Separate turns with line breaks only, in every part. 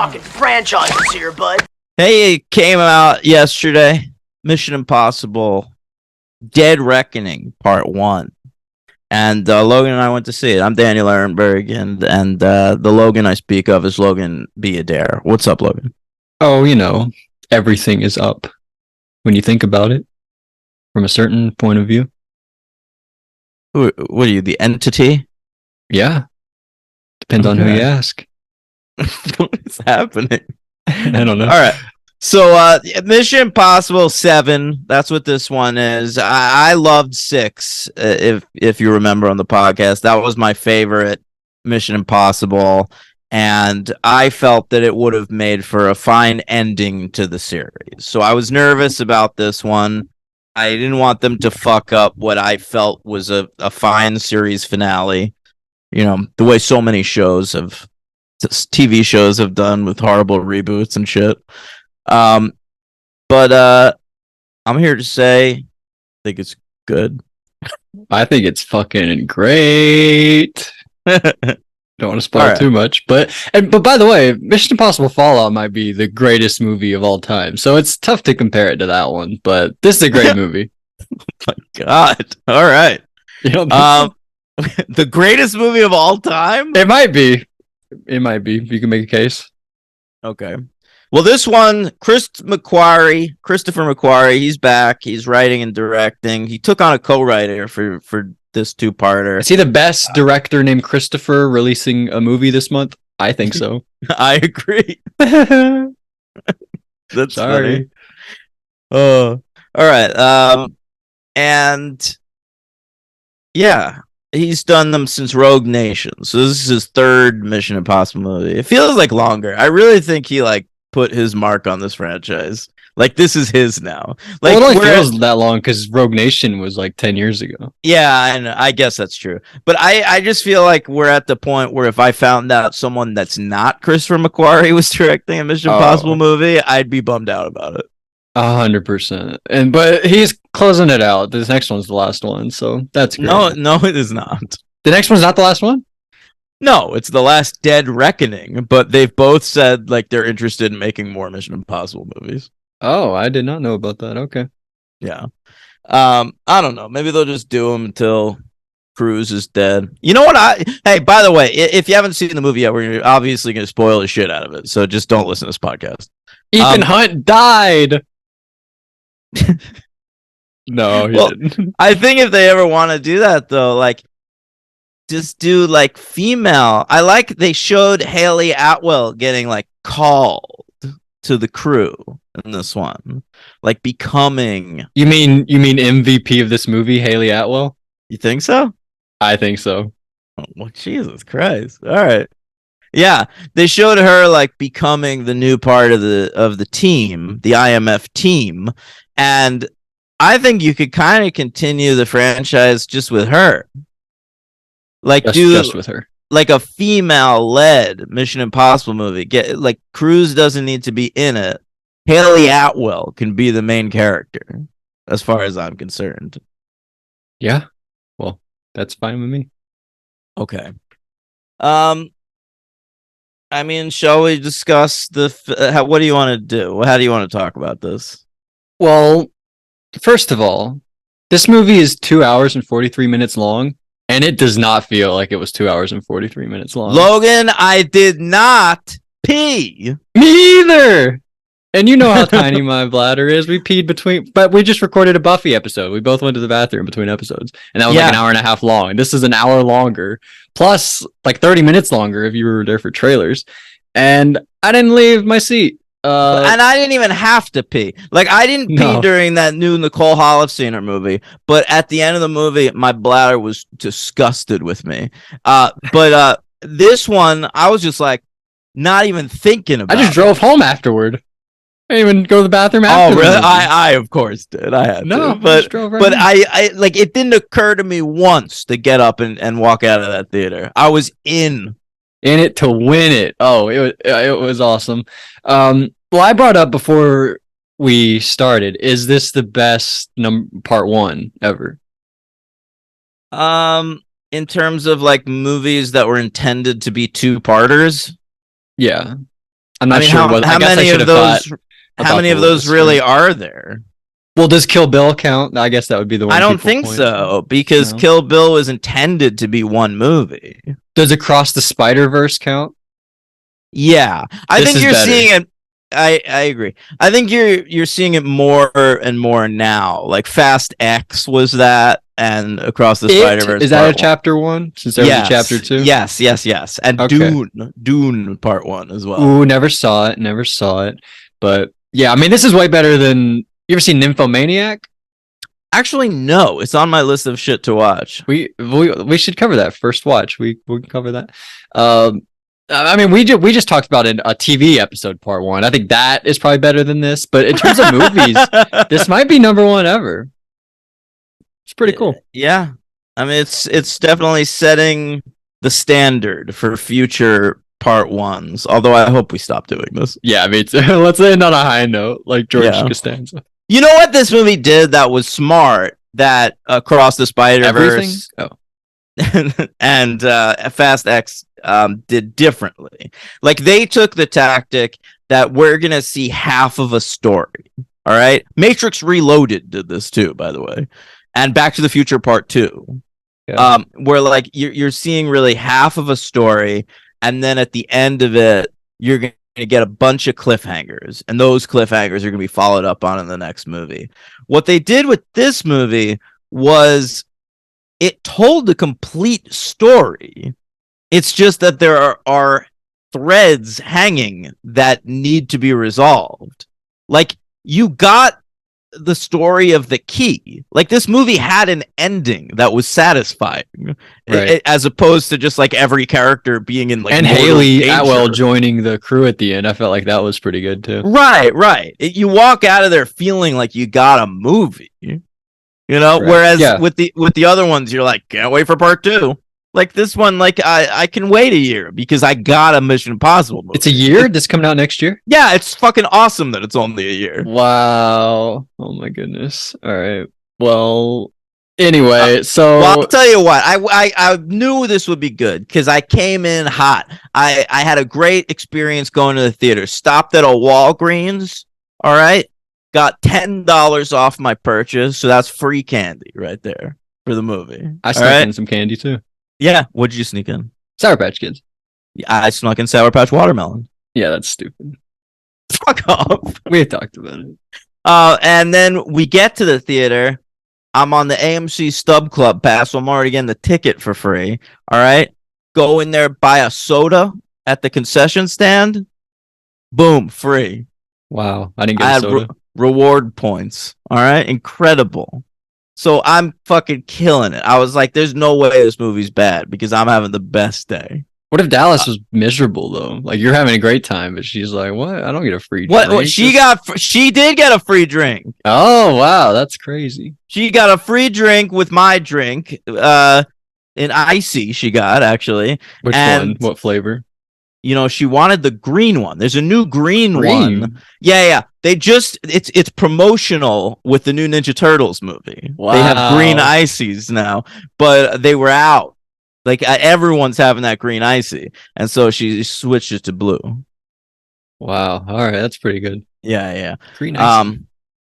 talking franchises here, bud.
Hey, it came out yesterday. Mission Impossible Dead Reckoning Part 1. And Logan and I went to see it. I'm Daniel Ehrenberg, and the Logan I speak of is Logan B. Adair. What's up, Logan?
Oh, everything is up when you think about it from a certain point of view.
What are you, the entity?
Yeah. Depends on who you ask.
What's happening?
I don't know.
All right. So Mission Impossible 7, that's what this one is. I loved 6, if you remember on the podcast. That was my favorite Mission Impossible, and I felt that it would have made for a fine ending to the series. So I was nervous about this one. I didn't want them to fuck up what I felt was a fine series finale. You know, the way so many shows have, TV shows have done with horrible reboots and shit. But I'm here to say I think it's good.
I think it's fucking great. Don't want to spoil too much, but by the way, Mission Impossible Fallout might be the greatest movie of all time, so it's tough to compare it to that one. But this is a great movie.
Oh my god! All right, the greatest movie of all time.
It might be. It might be. You can make a case.
Okay. Well, this one, Christopher McQuarrie, he's back. He's writing and directing. He took on a co-writer for this two-parter.
Is he the best director named Christopher releasing a movie this month? I think so.
I agree. That's
sorry.
Funny. All right. And yeah, he's done them since Rogue Nation. So this is his third Mission Impossible movie. It feels like longer. I really think he put his mark on this franchise. This is his now.
Well, it only feels that long because Rogue Nation was 10 years ago.
Yeah, and I guess that's true. But I just feel like we're at the point where if I found out someone that's not Christopher McQuarrie was directing a Mission Impossible movie, I'd be bummed out about it.
100%. But he's closing it out. This next one's the last one, so that's great.
No, it is not.
The next one's not the last one?
No, it's the last Dead Reckoning, but they've both said they're interested in making more Mission Impossible movies.
Oh, I did not know about that. Okay.
Yeah. I don't know. Maybe they'll just do them until Cruise is dead. You know what? Hey, by the way, if you haven't seen the movie yet, we're obviously going to spoil the shit out of it. So just don't listen to this podcast.
Ethan Hunt died. No, he didn't.
I think if they ever want to do that, though, just do female. They showed Haley Atwell getting called to the crew in this one, becoming.
You mean MVP of this movie, Haley Atwell?
You think so?
I think so.
Oh, well, Jesus Christ! All right, yeah, they showed her becoming the new part of the team, the IMF team, and I think you could kind of continue the franchise just with her.
Just with her.
A female-led Mission Impossible movie. Cruise doesn't need to be in it. Haley Atwell can be the main character, as far as I'm concerned.
Yeah, well, that's fine with me.
Okay. Shall we discuss what do you want to do? How do you want to talk about this?
Well, first of all, this movie is 2 hours and 43 minutes long. And it does not feel like it was 2 hours and 43 minutes long.
Logan, I did not pee.
Me either. And you know how tiny my bladder is. We peed but we just recorded a Buffy episode. We both went to the bathroom between episodes. And that was an hour and a half long. This is an hour longer. Plus 30 minutes longer if you were there for trailers. And I didn't leave my seat.
And I didn't even have to pee. I didn't pee during that new Nicole Holofcener movie, but at the end of the movie, my bladder was disgusted with me. But this one, I was just not even thinking about.
I just drove home afterward. I didn't even go to the bathroom after.
Oh, really? I of course did. I had to. But I it didn't occur to me once to get up and walk out of that theater. I was in
it to win it. Oh, it was awesome. Well, I brought up before we started, is this the best part 1 ever?
In terms of movies that were intended to be two-parters?
Yeah. I'm not
I mean,
sure
how,
what.
how
I guess I
many
should
of
have
those?
thought
How
about
many
the
of those
list
really
first.
are there?
Well, does Kill Bill count? I guess that would be the one.
I don't
people
think
point
so
to.
because
No.
Kill Bill was intended to be one movie.
Does Across the Spider-Verse count?
Yeah, I
This
think
is
you're
better.
seeing it. I agree. I think you're seeing it more and more now. Like Fast X was that, and Across the Spider Verse.
Is that a chapter 1? Since there was a chapter 2.
Yes, and
Okay.
Dune Part 1 as well.
Ooh, never saw it. Never saw it. But yeah, I mean, this is way better than. You ever seen Nymphomaniac?
Actually, no, it's on my list of shit to watch.
We should cover that first watch. We can cover that. I mean, we just talked about a TV episode part 1. I think that is probably better than this. But in terms of movies, this might be number 1 ever. It's pretty cool.
Yeah, I mean, it's definitely setting the standard for future part 1s. Although I hope we stop doing this.
Yeah, I mean, let's end on a high note, like George
Yeah.
Costanza.
You know what this movie did that was smart? That Across the Spider-Verse and Fast X did differently. Like they took the tactic that we're gonna see half of a story. All right, Matrix Reloaded did this too, by the way, and Back to the Future Part 2.
Yeah.
Where like you're seeing really half of a story, and then at the end of it, you're gonna get a bunch of cliffhangers, and those cliffhangers are gonna be followed up on in the next movie. What they did with this movie was it told the complete story. It's just that there are threads hanging that need to be resolved. Like you got the story of the key. Like this movie had an ending that was satisfying,
Right.
as opposed to just like every character being in like
And
mortal
Haley
danger.
Atwell joining the crew at the end. I felt like that was pretty good too.
Right. You walk out of there feeling like you got a movie, you know.
Right.
Whereas
Yeah.
with the other ones, you're like, can't wait for part 2. Like this one, like I can wait a year because I got a Mission Impossible movie.
It's a year. This coming out next year.
Yeah, it's fucking awesome that it's only a year.
Wow. Oh my goodness. All right. Well. Anyway, so
Well, I'll tell you what, I knew this would be good because I came in hot. I had a great experience going to the theater. Stopped at a Walgreens. All right, got $10 off my purchase, so that's free candy right there for the movie.
I
All
snuck
right?
in some candy too.
Yeah, what did you sneak in?
Sour Patch Kids.
I snuck in Sour Patch Watermelon.
Yeah, that's stupid.
Fuck off.
We talked about it.
And then we get to the theater. I'm on the AMC Stub Club pass, so I'm already getting the ticket for free. All right. Go in there, buy a soda at the concession stand. Boom, free.
Wow, I didn't
I
get a
had
soda.
reward points. All right. Incredible. So I'm fucking killing it. I was like, there's no way this movie's bad because I'm having the best day.
What if Dallas was miserable though? Like you're having a great time, but she's like, "What? I don't get a free
What
drink."
she did get a free drink.
Oh wow, that's crazy.
She got a free drink with my drink. An icy she got actually.
Which
And-
one? What flavor?
You know, she wanted the green one. There's a new green one. Yeah. They just it's promotional with the new Ninja Turtles movie. They have
Wow.
green ices now, but they were out. Like everyone's having that green icy, and so she switched it to blue.
Wow. All right, that's pretty good.
Yeah.
Green ice.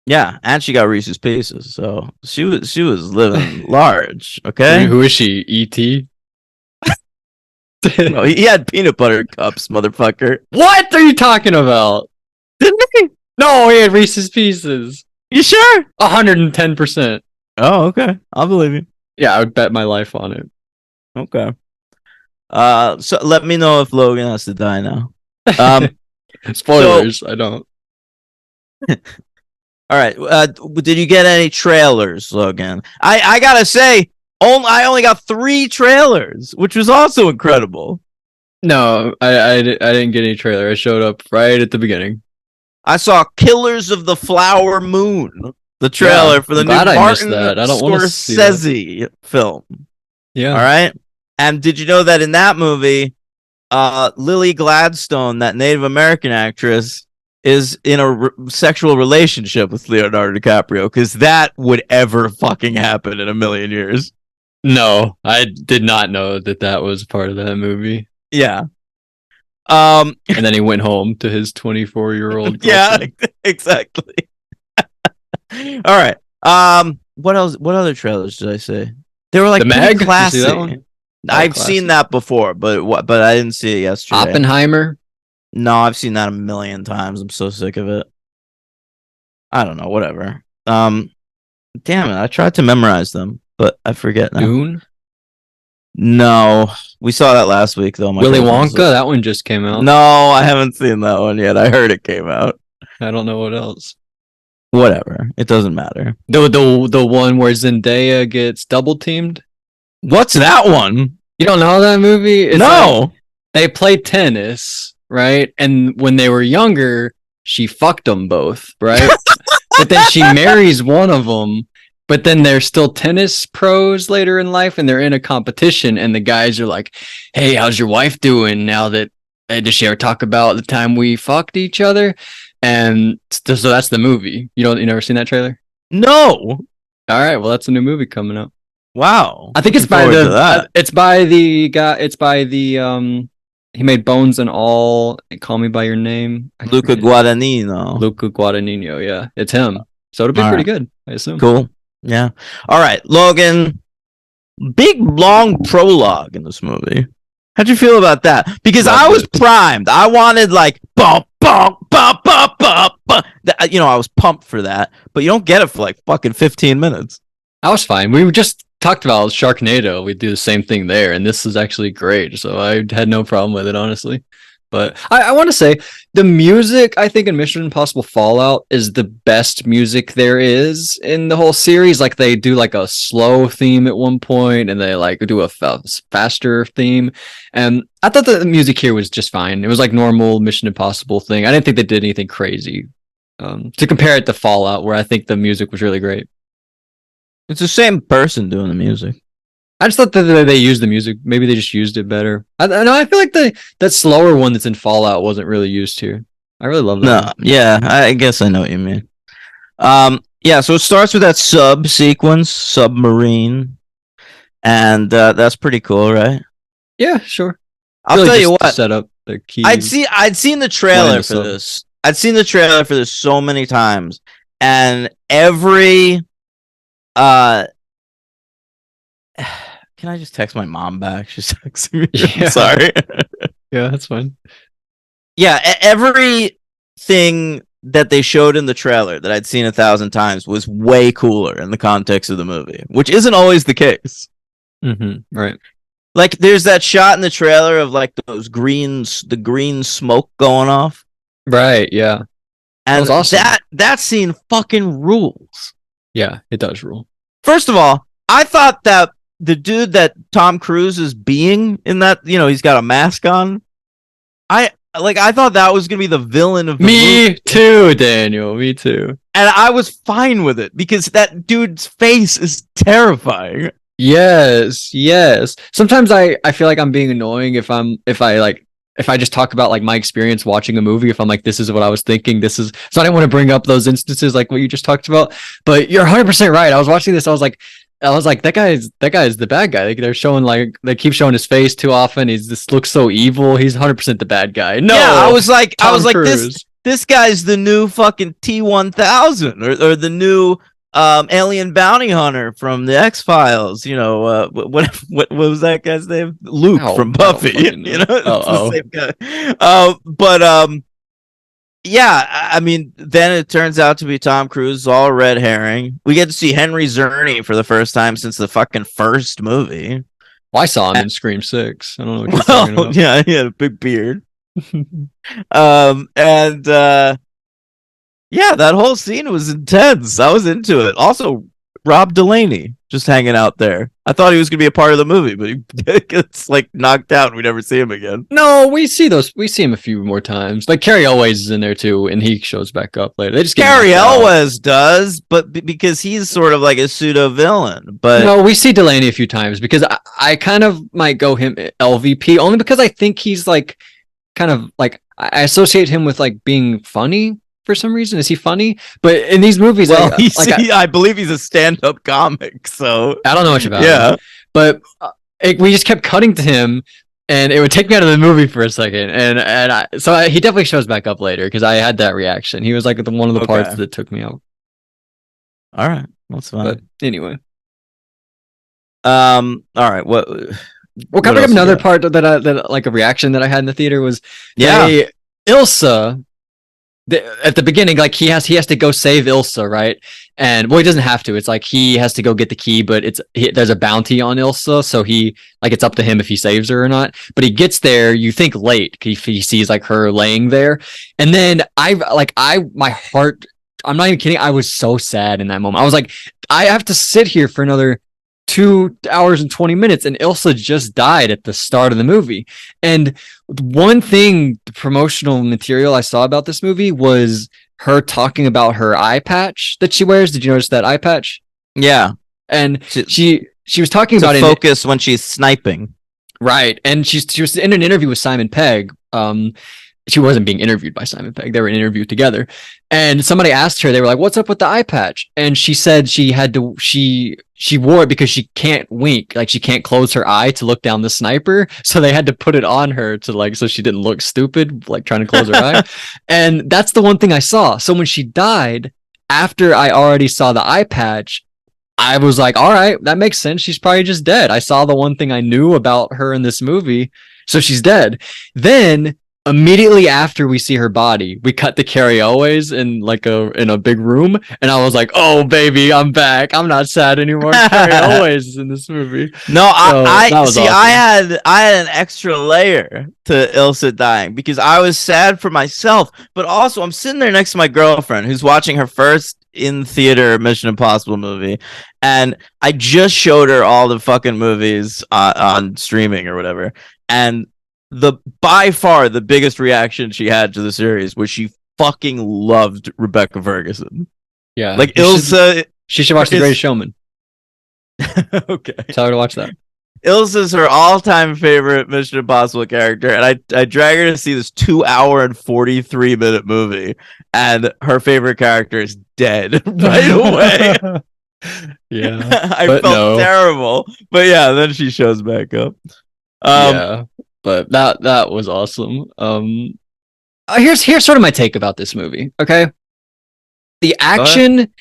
Yeah, and she got Reese's Pieces, so she was living large. Okay,
Who is she? E.T.
no, he had peanut butter cups, motherfucker.
What are you talking about?
Didn't he?
No, he had Reese's Pieces.
You sure?
110%.
Oh, okay. I'll believe you.
Yeah, I would bet my life on it.
Okay. So let me know if Logan has to die now.
Spoilers. I don't.
All right. Did you get any trailers, Logan? I gotta say, I only got 3 trailers, which was also incredible.
No, I didn't get any trailer. I showed up right at the beginning.
I saw Killers of the Flower Moon, the trailer
Yeah,
for the
I'm
new
glad I missed
Martin
that. I don't wanna see
Scorsese film.
Yeah.
All right. And did you know that in that movie, Lily Gladstone, that Native American actress, is in a sexual relationship with Leonardo DiCaprio? Because that would ever fucking happen in a million years.
No, I did not know that was part of that movie.
Yeah.
And then he went home to his 24-year-old.
Yeah, exactly. All right. What else? What other trailers did I say? They were like
The Meg? Did you see
classic.
that one?
I've
classic.
seen that before, but I didn't see it yesterday.
Oppenheimer.
No, I've seen that a million times. I'm so sick of it. I don't know. Whatever. Damn it! I tried to memorize them, but I forget now.
Dune.
No, we saw that last week though.
Willy Wonka. That one just came out.
No, I haven't seen that one yet. I heard it came out.
I don't know what else.
Whatever. It doesn't matter.
The one where Zendaya gets double teamed.
What's that one?
You don't know that movie? It's
No.
like, they play tennis, right? And when they were younger, she fucked them both, right? But then she marries one of them. But then they're still tennis pros later in life, and they're in a competition. And the guys are like, "Hey, how's your wife doing now that does she ever talk about the time we fucked each other?" And so that's the movie. You never seen that trailer?
No.
All right, well, that's a new movie coming up.
Wow.
I think it's
Looking
by
forward to that.
it's by the guy. It's by the he made Bones and All. And Call Me by Your Name.
Luca Guadagnino.
Luca Guadagnino. Yeah, it's him. So it'll be
All
pretty
right.
good, I assume.
Cool. Yeah. All right, Logan. Big long prologue in this movie. How'd you feel about that? Because
Loved
I was
it.
primed. I wanted like bump, bump, bump, bump, bump, bump. I was pumped for that. But you don't get it for like fucking 15 minutes.
I was fine. We just talked about Sharknado. We do the same thing there, and this is actually great. So I had no problem with it, honestly. But I want to say the music, I think, in Mission Impossible Fallout is the best music there is in the whole series. Like they do like a slow theme at one point, and they like do a faster theme. And I thought the music here was just fine. It was like normal Mission Impossible thing. I didn't think they did anything crazy. To compare it to Fallout, where I think the music was really great.
It's the same person doing the music.
I just thought that they used the music. Maybe they just used it better. I know. I feel like that slower one that's in Fallout wasn't really used here. I really love that.
No, yeah, I guess I know what you mean. Yeah, so it starts with that sub sequence, submarine, and that's pretty cool, right?
Yeah, sure.
I'll
Really
tell you
just to
what.
set up the key.
I'd seen the trailer
the
for
sub.
this. I'd seen the trailer for this so many times, and every can I just text my mom back? She's texting me.
Yeah.
Sorry.
Yeah, that's fine.
Yeah, everything that they showed in the trailer that I'd seen 1,000 times was way cooler in the context of the movie, which isn't always the case.
Mm-hmm. Right.
Like, there's that shot in the trailer of like the green smoke going off,
Right. Yeah.
and
was awesome.
that scene fucking rules.
Yeah. It does rule.
First of all, I thought that the dude that Tom Cruise is being in that, he's got a mask on. I thought that was gonna be the villain of the movie.
Me too, Daniel. Me too.
And I was fine with it because that dude's face is terrifying.
Yes. Yes. Sometimes I feel like I'm being annoying if I just talk about like my experience watching a movie, if I'm like, this is what I was thinking, so I didn't want to bring up those instances like what you just talked about. But you're 100% right. I was watching this, I was like, that guy is the bad guy. They're showing they keep showing his face too often. He's just looks so evil. He's 100% the bad guy. No,
Yeah, I was like,
Tom Cruise.
this guy's the new fucking T-1000 or the new alien bounty hunter from the X-Files. What was that guy's name? Luke from Buffy.
fucking know.
It's the same guy. Yeah, I mean, then it turns out to be Tom Cruise, all red herring. We get to see Henry Czerny for the first time since the fucking first movie.
Well, I saw him in Scream 6. I don't know what you're talking
Well,
about.
yeah, he had a big beard. Yeah, that whole scene was intense. I was into it. Also, Rob Delaney just hanging out there. I thought he was gonna be a part of the movie, but he gets like knocked out and we never see him again.
No, we see him a few more times. Like Carrie Elways is in there too, and he shows back up later. They just get
Gary
knocked out.
Elwes does, but because he's sort of like a pseudo villain. But
No, we see Delaney a few times because I kind of might go him LVP only because I think he's like kind of like I associate him with like being funny for some reason. Is he funny? But in these movies,
well,
I
I believe he's a stand-up comic, so
don't know much about
yeah.
him. But we just kept cutting to him and it would take me out of the movie for a second, he definitely shows back up later because I had that reaction. He was like one of the parts that took me out.
All right, that's fine.
But anyway,
all right. What?
Well, kind of another part that like a reaction that I had in the theater was Ilsa. At the beginning, like he has to go save Ilsa, right? And well, he doesn't have to. It's like he has to go get the key, but there's a bounty on Ilsa, so it's up to him if he saves her or not. But he gets there, you think late, he sees like her laying there, and then my heart. I'm not even kidding. I was so sad in that moment. I was like, I have to sit here for another 2 hours and 20 minutes, and Ilsa just died at the start of the movie. And one thing, the promotional material I saw about this movie was her talking about her eye patch that she wears. Did you notice that eye patch?
Yeah.
And she was talking about
focus when she's sniping.
Right. And she was in an interview with Simon Pegg. She wasn't being interviewed by Simon Pegg. They were in an interview together. And somebody asked her, they were like, what's up with the eye patch? And she said she wore it because she can't wink. Like she can't close her eye to look down the sniper. So they had to put it on her so she didn't look stupid, like trying to close her eye. And that's the one thing I saw. So when she died, after I already saw the eye patch, I was like, all right, that makes sense. She's probably just dead. I saw the one thing I knew about her in this movie. So she's dead. Then immediately after we see her body, we cut to Carrie Elways in a big room, and I was like, "Oh baby, I'm back. I'm not sad anymore." Carrie Elways is in this movie.
No, I see.
Awesome.
I had an extra layer to Ilsa dying because I was sad for myself, but also I'm sitting there next to my girlfriend who's watching her first in theater Mission Impossible movie, and I just showed her all the fucking movies on streaming or whatever, and by far the biggest reaction she had to the series was she fucking loved Rebecca Ferguson.
Yeah,
like Ilsa.
She should watch The Greatest Showman.
Okay,
tell her to watch that.
Ilsa's her all-time favorite Mission Impossible character, and I drag her to see this 2 hour and 43-minute movie, and her favorite character is dead right away.
Yeah,
I felt terrible, but yeah, then she shows back up.
Yeah. But that was awesome. Here's sort of my take about this movie. Okay, the action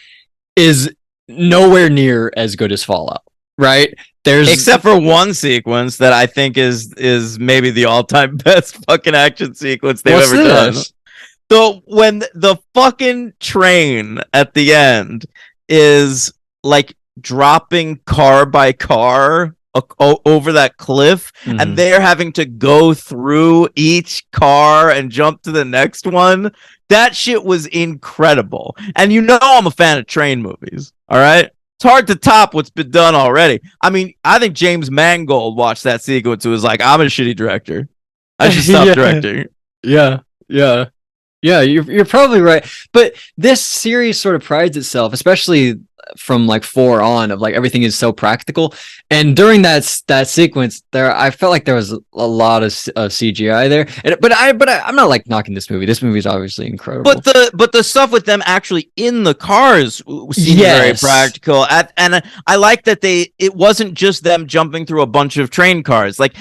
is nowhere near as good as Fallout. Right?
Except for one sequence that I think is maybe the all-time best fucking action sequence they've ever done. So when the fucking train at the end is like dropping car by car over that cliff, and they're having to go through each car and jump to the next one. That shit was incredible. And you know I'm a fan of train movies. All right? It's hard to top what's been done already. I mean, I think James Mangold watched that sequence and was like, I'm a shitty director. I should stop directing.
Yeah. You're probably right. But this series sort of prides itself, especially from like 4 on, of like everything is so practical. And during that sequence there, I felt like there was a lot of CGI there. But I'm not like knocking this movie. This movie is obviously incredible.
But the stuff with them actually in the cars seemed very practical. And I like that it wasn't just them jumping through a bunch of train cars. Like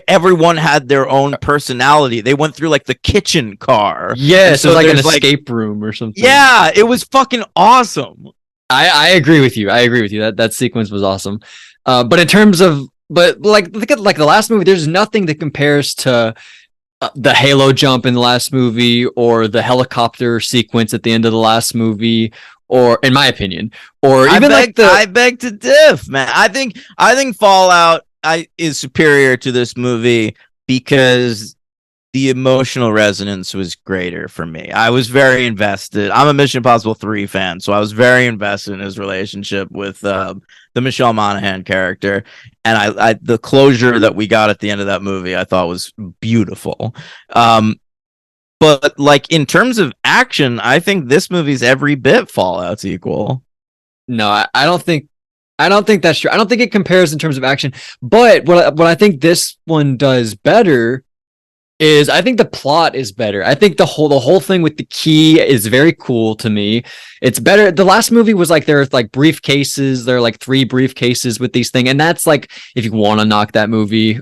everyone had their own personality. They went through like the kitchen car.
Yeah, so it was like an escape room or something.
Yeah, it was fucking awesome.
I agree with you. That sequence was awesome. But in terms of, like look at like the last movie, there's nothing that compares to the Halo jump in the last movie, or the helicopter sequence at the end of the last movie, or in my opinion, or even I
beg to diff, man. I think Fallout is superior to this movie because the emotional resonance was greater for me. I was very invested. I'm a Mission Impossible 3 fan, so I was very invested in his relationship with the Michelle Monaghan character. And I the closure that we got at the end of that movie, I thought was beautiful. But like in terms of action, I think this movie's every bit Fallout's equal.
No, I don't think that's true. I don't think it compares in terms of action. But what I think this one does better is I think the plot is better. I think the whole thing with the key is very cool to me. It's better. The last movie was like there are like briefcases. There are like 3 briefcases with these things, and that's like if you want to knock that movie,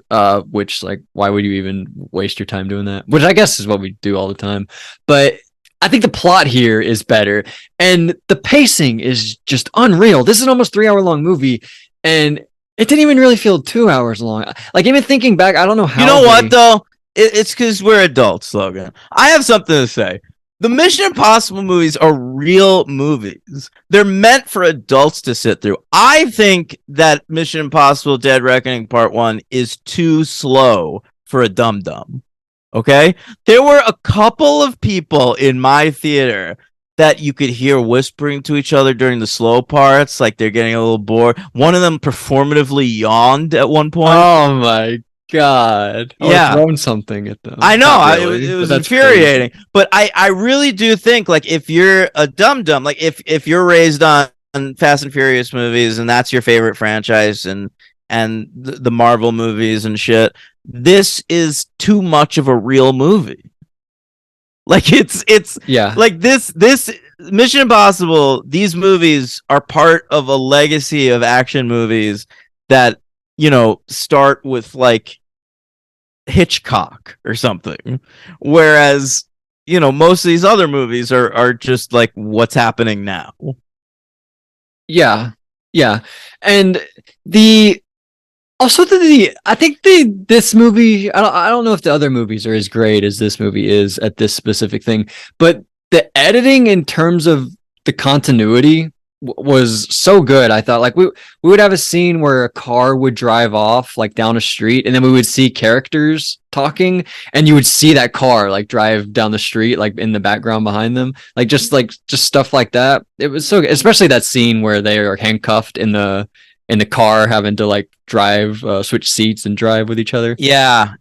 which like why would you even waste your time doing that? Which I guess is what we do all the time. But I think the plot here is better, and the pacing is just unreal. This is an almost 3-hour long movie, and it didn't even really feel 2 hours long. Like even thinking back, I don't know how.
You know what though? It's because we're adults, Logan. I have something to say. The Mission Impossible movies are real movies. They're meant for adults to sit through. I think that Mission Impossible Dead Reckoning Part 1 is too slow for a dum-dum. Okay? There were a couple of people in my theater that you could hear whispering to each other during the slow parts, like they're getting a little bored. One of them performatively yawned at one point.
Oh my God.
Yeah.
Thrown something at them.
I know.
Not really,
it was
but that's
infuriating. Crazy. But I really do think, like, if you're a dum-dum, like, if you're raised on Fast and Furious movies and that's your favorite franchise and the Marvel movies and shit, this is too much of a real movie. Like, it's
yeah.
Like, this Mission Impossible, these movies are part of a legacy of action movies that, you know, start with like Hitchcock or something, whereas, you know, most of these other movies are just like what's happening now.
Yeah, and I think this movie, I don't know if the other movies are as great as this movie is at this specific thing, but the editing in terms of the continuity was so good. I thought like we would have a scene where a car would drive off like down a street, and then we would see characters talking, and you would see that car like drive down the street like in the background behind them, like just stuff like that. It was so good, especially that scene where they are handcuffed in the car having to like drive, switch seats and drive with each other.
Yeah.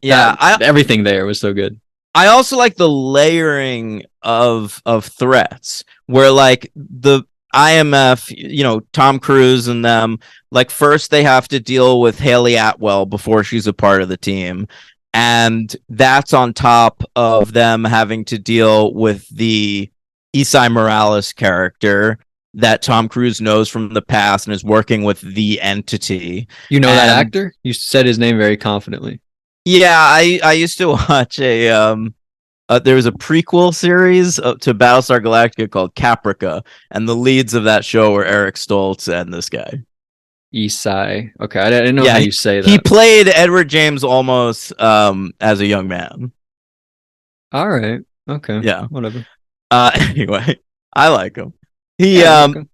Everything there was so good.
I also like the layering of threats where like the IMF, you know, Tom Cruise and them, like first they have to deal with Haley Atwell before she's a part of the team. And that's on top of them having to deal with the Esai Morales character that Tom Cruise knows from the past and is working with the entity.
You know that actor? You said his name very confidently.
Yeah, I used to watch there was a prequel series to Battlestar Galactica called Caprica, and the leads of that show were Eric Stoltz and this guy.
Esai. Okay, I didn't know how you say that.
He played Edward James Olmos as a young man.
All right. Okay.
Yeah.
Whatever.
Anyway, I like him.
Okay.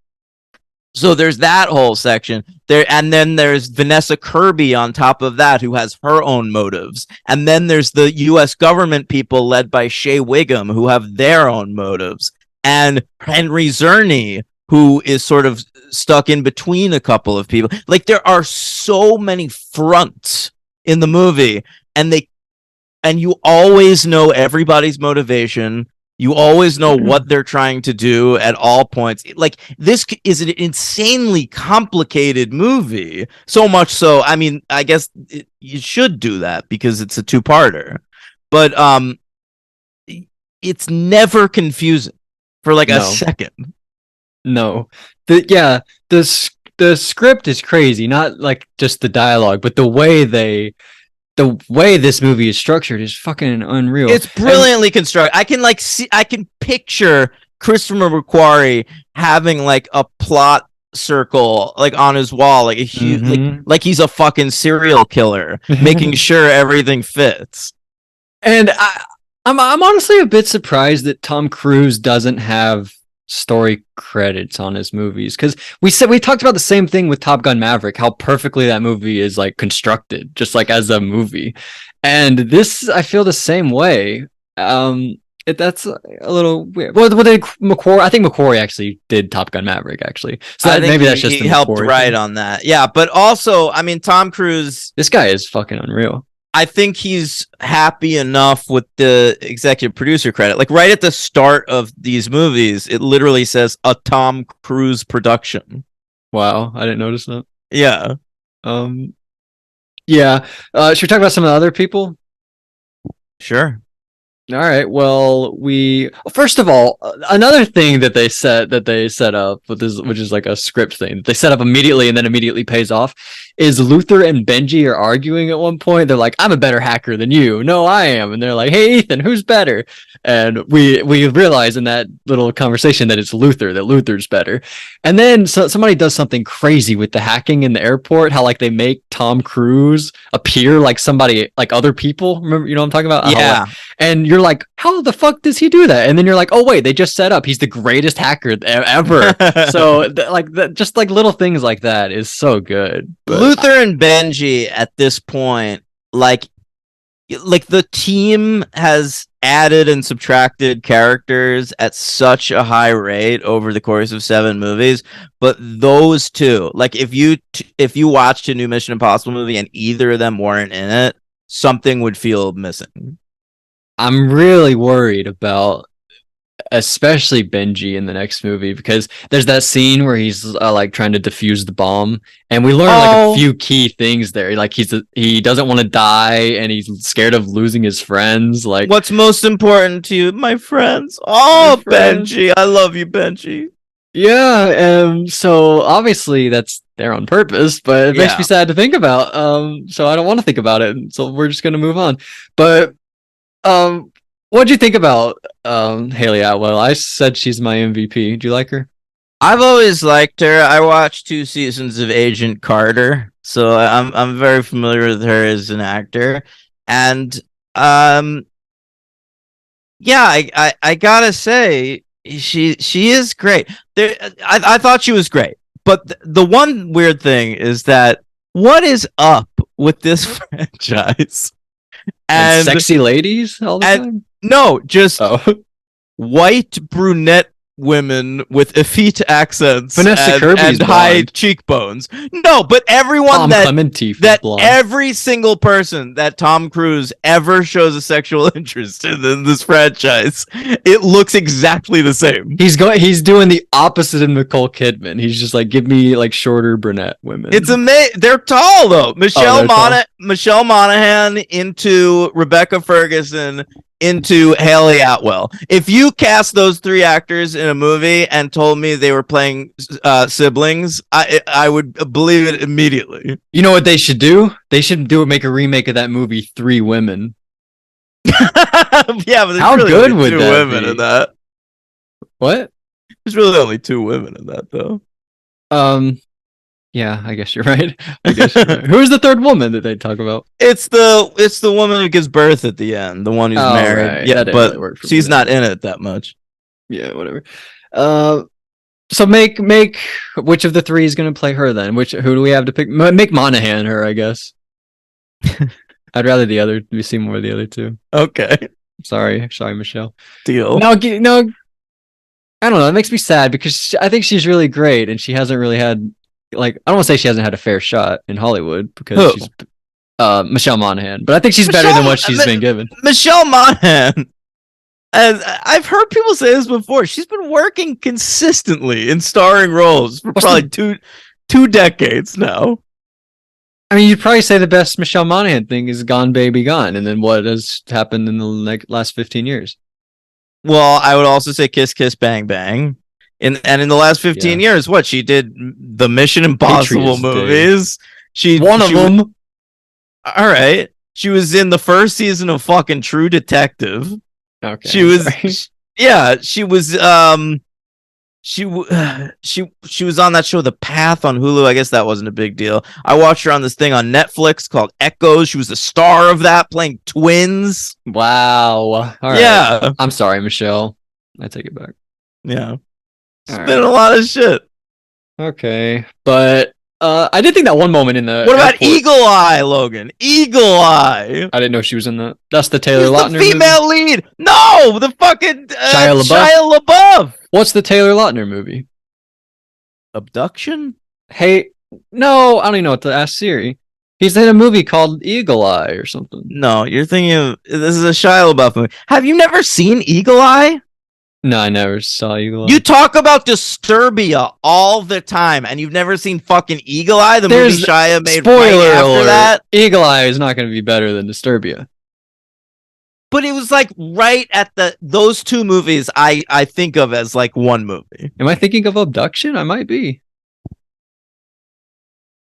So there's that whole section there, and then there's Vanessa Kirby on top of that, who has her own motives, and then there's the U.S. government people led by Shea Wiggum, who have their own motives, and Henry Czerny, who is sort of stuck in between a couple of people. Like, there are so many fronts in the movie, and you always know everybody's motivation. You always know what they're trying to do at all points. Like, this is an insanely complicated movie. So much so, I mean, I guess you should do that because it's a 2-parter. But it's never confusing for like a second.
No. The script is crazy, not like just the dialogue, but the way this movie is structured is fucking unreal.
It's brilliantly constructed. I can picture Christopher McQuarrie having like a plot circle like on his wall, like a huge, like he's a fucking serial killer, making sure everything fits.
And I'm honestly a bit surprised that Tom Cruise doesn't have story credits on his movies, because we talked about the same thing with Top Gun Maverick, how perfectly that movie is like constructed just like as a movie, and this I feel the same way. That's a little weird. Well, I think McQuarrie actually did Top Gun Maverick actually, so maybe that's just
he helped write on that. Yeah, but also I mean Tom Cruise,
this guy is fucking unreal.
I think he's happy enough with the executive producer credit. Like right at the start of these movies, it literally says a Tom Cruise production.
Wow, I didn't notice that.
Yeah.
Yeah. Should we talk about some of the other people?
Sure.
All right. Well, first of all, another thing that they set up with this, which is like a script thing that they set up immediately and then immediately pays off, is Luther and Benji are arguing at one point. They're like, "I'm a better hacker than you." "No, I am." And they're like, "Hey, Ethan, who's better?" And we realize in that little conversation that it's Luther, that Luther's better. And then somebody does something crazy with the hacking in the airport. How like they make Tom Cruise appear like somebody, like other people. Remember, you know what I'm talking about?
Yeah.
And you're like, how the fuck does he do that? And then you're like, oh wait, they just set up he's the greatest hacker ever. So just like little things like that is so good. But
Luther and Benji at this point, like the team has added and subtracted characters at such a high rate over the course of 7 movies, but those two, like if you watched a new Mission Impossible movie and either of them weren't in it, something would feel missing.
I'm really worried about especially Benji in the next movie, because there's that scene where he's like trying to defuse the bomb, and we learn like a few key things there. Like he doesn't want to die, and he's scared of losing his friends. Like,
what's most important to you? My friends. Oh,
my friends.
Benji, I love you, Benji.
Yeah, so obviously that's there on purpose, but it makes me sad to think about. So I don't want to think about it. So we're just gonna move on. But what'd you think about Haley Atwell? I said she's my MVP. Do you like her?
I've always liked her. I watched 2 seasons of Agent Carter, so I'm very familiar with her as an actor. And yeah, I gotta say she is great. I thought she was great, but the one weird thing is that what is up with this franchise?
And sexy ladies all the time?
No, just white brunette women with effete accents and high cheekbones. No, but everyone every single person that Tom Cruise ever shows a sexual interest in this franchise, it looks exactly the same.
He's doing the opposite of Nicole Kidman. He's just like, give me like shorter brunette women.
It's amazing. They're tall though. Michelle Monaghan into Rebecca Ferguson into Haley Atwell. If you cast those 3 actors in a movie and told me they were playing siblings, I would believe it immediately.
You know what they should do? They should make a remake of that movie, 3 Women.
Yeah, but there's
how
really
good
only
would
2
that
women
be?
in that.
What?
There's really only 2 women in that though.
Yeah, I guess you're right. Who's the third woman that they talk about?
It's the woman who gives birth at the end, the one who's married.
Right.
Yeah, but really she's not in it that much.
Yeah, whatever. So make which of the 3 is going to play her then? Who do we have to pick? Make Monaghan her, I guess. I'd rather we see more of the other 2.
Okay.
Sorry, Michelle.
Deal.
No, I don't know. It makes me sad because I think she's really great, and she hasn't really had. Like, I don't want to say she hasn't had a fair shot in Hollywood because she's Michelle Monaghan, but I think she's better than what she's been given.
Michelle Monaghan, and I've heard people say this before, she's been working consistently in starring roles for probably two decades now.
I mean, you'd probably say the best Michelle Monaghan thing is Gone Baby Gone, and then what has happened in the last 15 years?
Well, I would also say Kiss Kiss Bang Bang. In the last 15 years, what she did, the Mission Impossible movies. One of them. All right. She was in the first season of fucking True Detective.
Okay.
She was she was on that show The Path on Hulu. I guess that wasn't a big deal. I watched her on this thing on Netflix called Echoes. She was the star of that, playing twins.
Wow. All right.
Yeah.
I'm sorry, Michelle. I take it back.
Yeah. It's been a lot of shit.
Okay, but I did think that one moment in the.
What about Eagle Eye, Logan? Eagle Eye.
I didn't know she was in that. That's the Taylor Lautner
movie. The female lead. No, the fucking Shia LaBeouf.
What's the Taylor Lautner movie?
Abduction?
Hey, no, I don't even know what to ask Siri. He's in a movie called Eagle Eye or something.
No, you're thinking of this is a Shia LaBeouf movie. Have you never seen Eagle Eye?
No, I never saw Eagle Eye.
You talk about Disturbia all the time, and you've never seen fucking Eagle Eye, the movie Shia made right after that?
Eagle Eye is not going to be better than Disturbia.
but it was like right at those two movies I think of as like one movie.
Am I thinking of Abduction? I might be.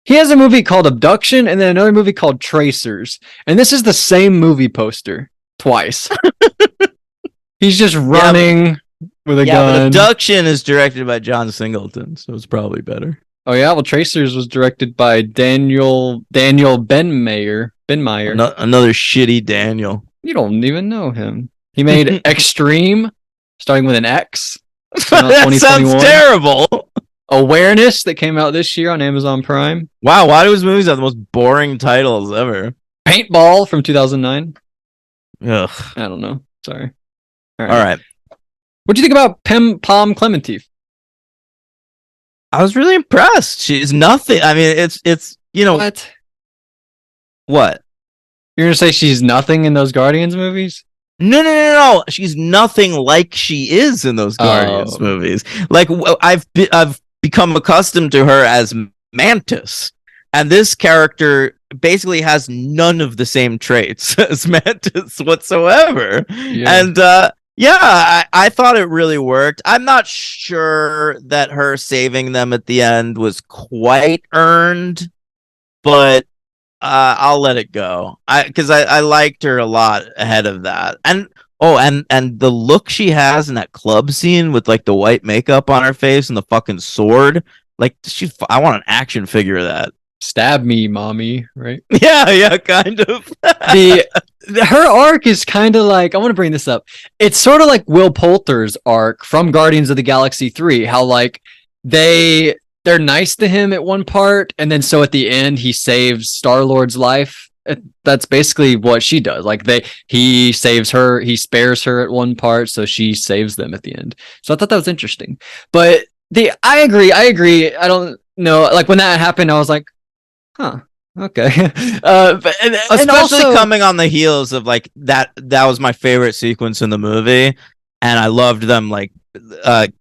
He has a movie called Abduction and then another movie called Tracers. And this is the same movie poster twice. He's just running with a gun.
But Abduction is directed by John Singleton, so it's probably better.
Oh yeah, well Tracers was directed by Daniel Benmeyer.
Another shitty Daniel.
You don't even know him. He made Extreme, starting with an X.
That sounds terrible.
Awareness that came out this year on Amazon Prime.
Wow, why do his movies have the most boring titles ever?
Paintball from 2009.
Ugh.
I don't know. Sorry.
All right.
What do you think about Pom Klementieff?
I was really impressed. She's nothing. I mean, it's you know what?
You're gonna say she's nothing in those Guardians movies?
No. She's nothing like she is in those Guardians movies. Like I've become accustomed to her as Mantis, and this character basically has none of the same traits as Mantis whatsoever. Yeah. And I thought it really worked. I'm not sure that her saving them at the end was quite earned, but I'll let it go. Because I liked her a lot ahead of that. And and the look she has in that club scene with like the white makeup on her face and the fucking sword, like I want an action figure of that.
Stab me, mommy, right?
Yeah, kind of.
Her arc is kind of like, I want to bring this up. It's sort of like Will Poulter's arc from Guardians of the Galaxy 3, how like they're nice to him at one part, and then so at the end he saves Star-Lord's life. That's basically what she does. Like he saves her, he spares her at one part, so she saves them at the end. So I thought that was interesting. But I agree. I don't know. Like when that happened, I was like, huh. Okay.
Especially also, coming on the heels of like that was my favorite sequence in the movie, and I loved them like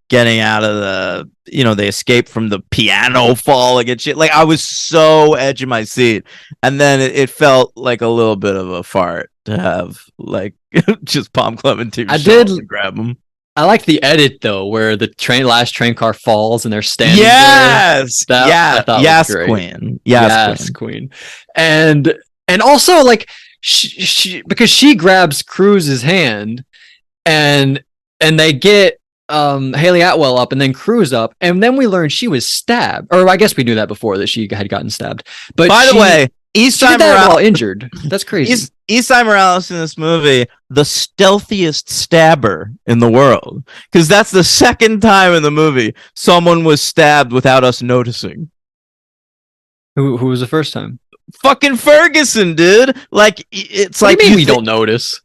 getting out of the, they escape from the piano falling and shit. Like I was so edge of my seat, and then it felt like a little bit of a fart to have like just Pom Klementieff.
I did
grab him.
I like the edit though, where the last train car falls and they're standing.
Yes,
there.
Yes, Queen. Yes,
Queen. And also like she because she grabs Cruz's hand, and they get Haley Atwell up and then Cruz up, and then we learn she was stabbed, or I guess we knew that before that she had gotten stabbed. But
by the way,
Esai Morales while injured. That's crazy.
Esai Morales in this movie, the stealthiest stabber in the world, because that's the second time in the movie someone was stabbed without us noticing.
Who was the first time?
Fucking Ferguson, dude. Like it's
what
like
do you mean we don't notice.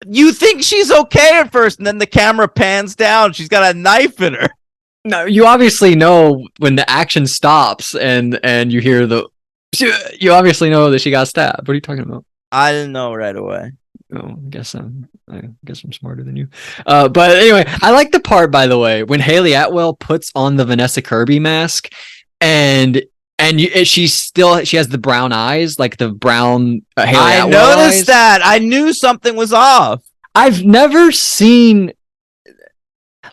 You think she's okay at first, and then the camera pans down. She's got a knife in her.
No, you obviously know when the action stops and you hear you obviously know that she got stabbed. What are you talking about?
I didn't know right away.
Oh, I guess I'm smarter than you. But anyway, I like the part, by the way, when Haley Atwell puts on the Vanessa Kirby mask, and she has the brown eyes, like the brown Haley Atwell eyes. I noticed
that. I knew something was off.
I've never seen.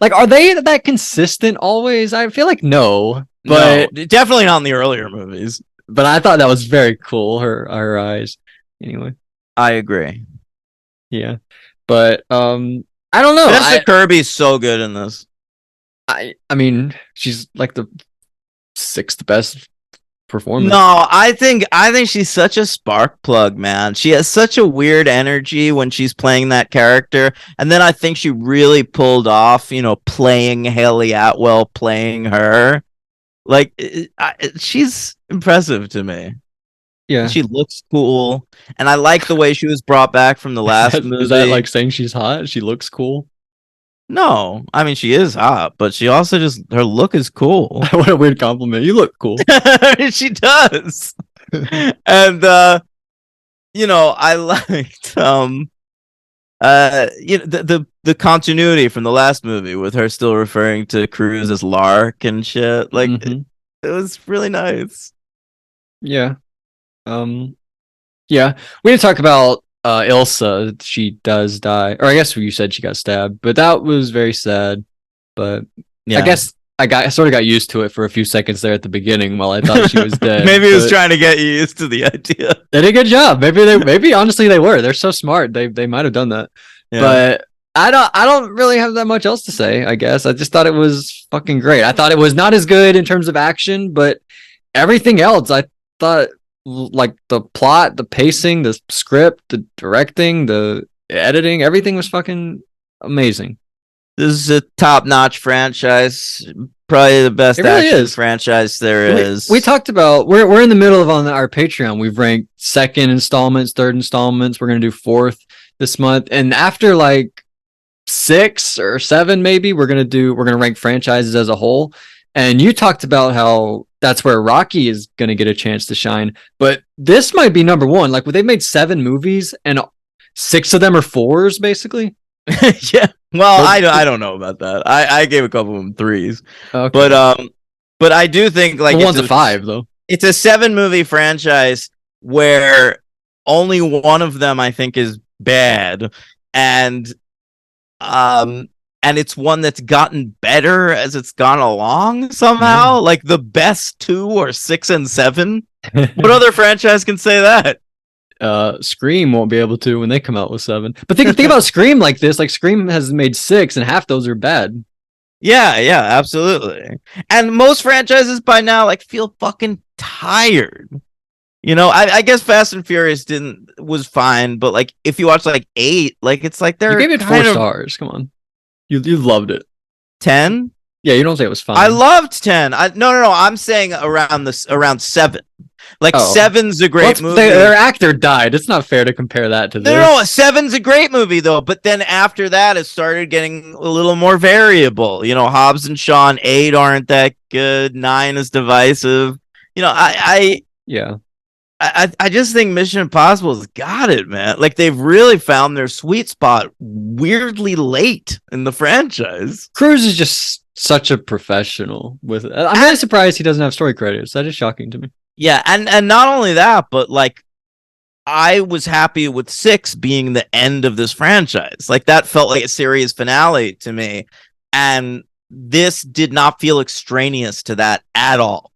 Like, are they that consistent always? I feel like no, but
no, definitely not in the earlier movies.
But I thought that was very cool. Her eyes. Anyway,
I agree.
Yeah, but I don't know.
Vanessa Kirby's so good in this.
I mean, she's like the 6th best performer.
No, I think she's such a spark plug, man. She has such a weird energy when she's playing that character, and then I think she really pulled off, playing Haley Atwell, playing her. Like, she's impressive to me.
Yeah,
she looks cool, and I like the way she was brought back from the last movie.
Is that like saying she's hot? She looks cool.
No, I mean she is hot, but she also her look is cool.
What a weird compliment. You look cool.
She does. And I liked the continuity from the last movie with her still referring to Cruz as Lark and shit. Like it was really nice.
Yeah. Yeah. We didn't talk about Ilsa, she does die, or I guess you said she got stabbed, but that was very sad. But
Yeah.
I guess I sort of got used to it for a few seconds there at the beginning while I thought she was dead.
Maybe he was
but
trying to get you used to the idea.
They did a good job. Maybe honestly they were. They're so smart. They might have done that.
Yeah.
But I don't really have that much else to say, I guess. I just thought it was fucking great. I thought it was not as good in terms of action, but everything else I thought, like the plot, the pacing, the script, the directing, the editing, everything was fucking amazing.
This is a top-notch franchise. Probably the best
It really
action
is.
franchise there is.
We talked about we're in the middle of on our Patreon. We've ranked second installments, third installments. We're gonna do fourth this month, and after like 6 or 7, maybe we're gonna rank franchises as a whole. And you talked about how that's where Rocky is gonna get a chance to shine, but this might be number one. Like, they've made 7 movies, and 6 of them are 4s, basically.
Yeah. Well, I don't know about that. I gave a couple of them 3s,
Okay.
but I do think like
Well, one's a 5 though.
It's a 7-movie franchise where only one of them I think is bad, and it's one that's gotten better as it's gone along somehow. Like the best 2 are 6 and 7. What other franchise can say that?
Scream won't be able to when they come out with 7. But think about Scream like this. Like, Scream has made 6, and half those are bad.
Yeah, absolutely. And most franchises by now like feel fucking tired. You know, I guess Fast and Furious was fine, but like if you watch like 8, like it's like they're
You gave it 4
kind of
stars. Come on, you loved it.
10.
Yeah, you don't say it was fine.
I loved 10. No. I'm saying around 7. Like
Oh.
7's a great movie.
Their actor died. It's not fair to compare that to this.
No, 7's a great movie though. But then after that, it started getting a little more variable. You know, Hobbs and Shaw, 8 aren't that good. 9 is divisive. You know,
Yeah.
I just think Mission Impossible's got it, man. Like they've really found their sweet spot weirdly late in the franchise.
Cruise is just such a professional with it. I'm really surprised he doesn't have story credits. That is shocking to me.
Yeah, and not only that, but like I was happy with 6 being the end of this franchise. Like that felt like a series finale to me, and this did not feel extraneous to that at all.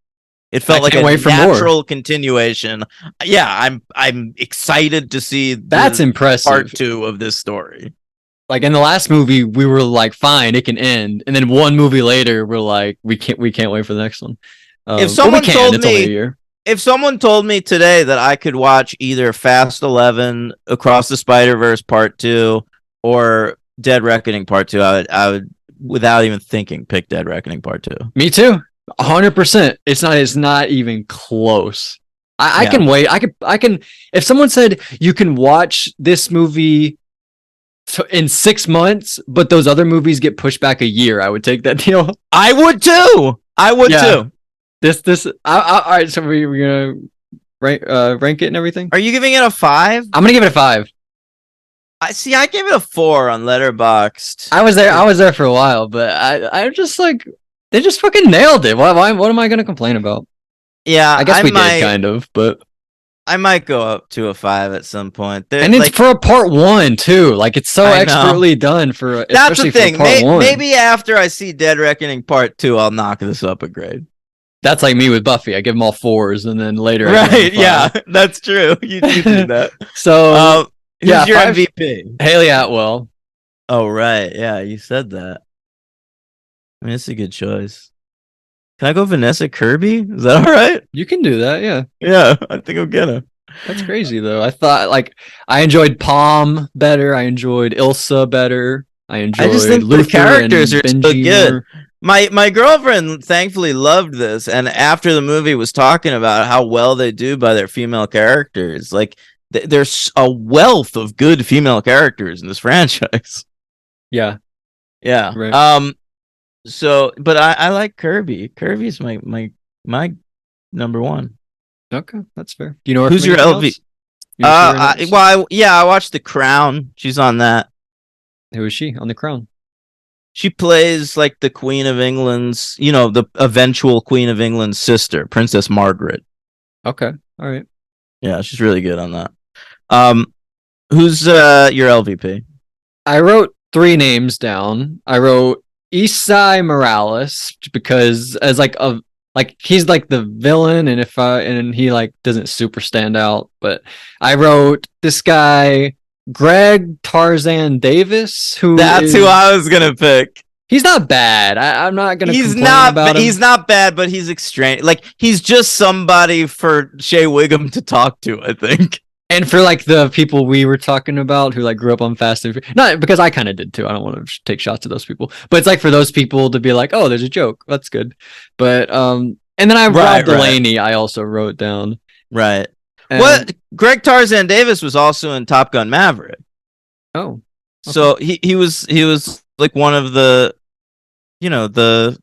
It felt like a natural continuation. Yeah, I'm excited to see
that's impressive.
Part 2 of this story.
Like in the last movie, we were like, fine, it can end, and then one movie later, we're like, we can't wait for the next one.
If someone told me today that I could watch either Fast 11, Across the Spider-Verse Part 2, or Dead Reckoning Part 2, I would without even thinking pick Dead Reckoning Part 2.
Me too. 100%. It's not even close. I can wait. I can. If someone said you can watch this movie in 6 months, but those other movies get pushed back a year, I would take that deal.
I would too. Too.
All right. So we're gonna rank it and everything.
Are you giving it a 5?
I'm gonna give it a 5.
I gave it a 4 on Letterboxd.
I was there for a while, but I just like. They just fucking nailed it. Why? What am I going to complain about?
Yeah,
I guess we did kind of, but
I might go up to a 5 at some point.
And it's for a part 1 too. Like it's so expertly done for.
That's the thing.
Part 1.
Maybe after I see Dead Reckoning Part 2, I'll knock this up a grade.
That's like me with Buffy. I give them all 4s, and then later.
Right? Yeah, that's true. You do that.
So
who's your MVP?
Haley Atwell.
Oh right, yeah, you said that. I mean, it's a good choice. Can I go Vanessa Kirby? Is that all right?
You can do that, yeah.
Yeah, I think I'm gonna.
That's crazy, though. I thought, I enjoyed Palm better. I enjoyed Ilsa better. I just think
Luther, the characters are so good. My girlfriend thankfully loved this, and after the movie was talking about how well they do by their female characters. Like, there's a wealth of good female characters in this franchise.
Yeah.
Yeah.
Right.
So, but I like Kirby. Kirby's my number 1.
Okay, that's fair. Do you know
who's your LV? I watched The Crown. She's on that.
Who is she on The Crown?
She plays like the Queen of England's, the eventual Queen of England's sister, Princess Margaret.
Okay, all right.
Yeah, she's really good on that. Who's your LVP?
I wrote 3 names down. I wrote Isai Morales because as he's like the villain, and and he like doesn't super stand out. But I wrote this guy Greg Tarzan Davis, who
I was gonna pick.
He's not bad. I'm not gonna.
He's
complain
not.
about him.
He's not bad, but he's extraneous. Like he's just somebody for Shea Wiggum to talk to. I think.
And for like the people we were talking about who like grew up on Fast and Furious, not because I kind of did too. I don't want to take shots at those people, but it's like for those people to be like, oh, there's a joke. That's good. But and then Rob Delaney. I also wrote down.
Right. What Greg Tarzan Davis was also in Top Gun Maverick.
Oh.
Okay. So he was like one of the, you know, the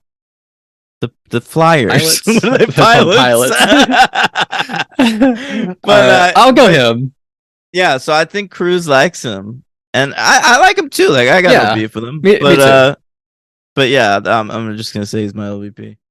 flyers.
Pilots.
But
I'll go him.
Yeah, so I think Cruz likes him, and I like him too. Like I got no beef with him.
Me too.
But yeah, I'm just gonna say he's my LVP.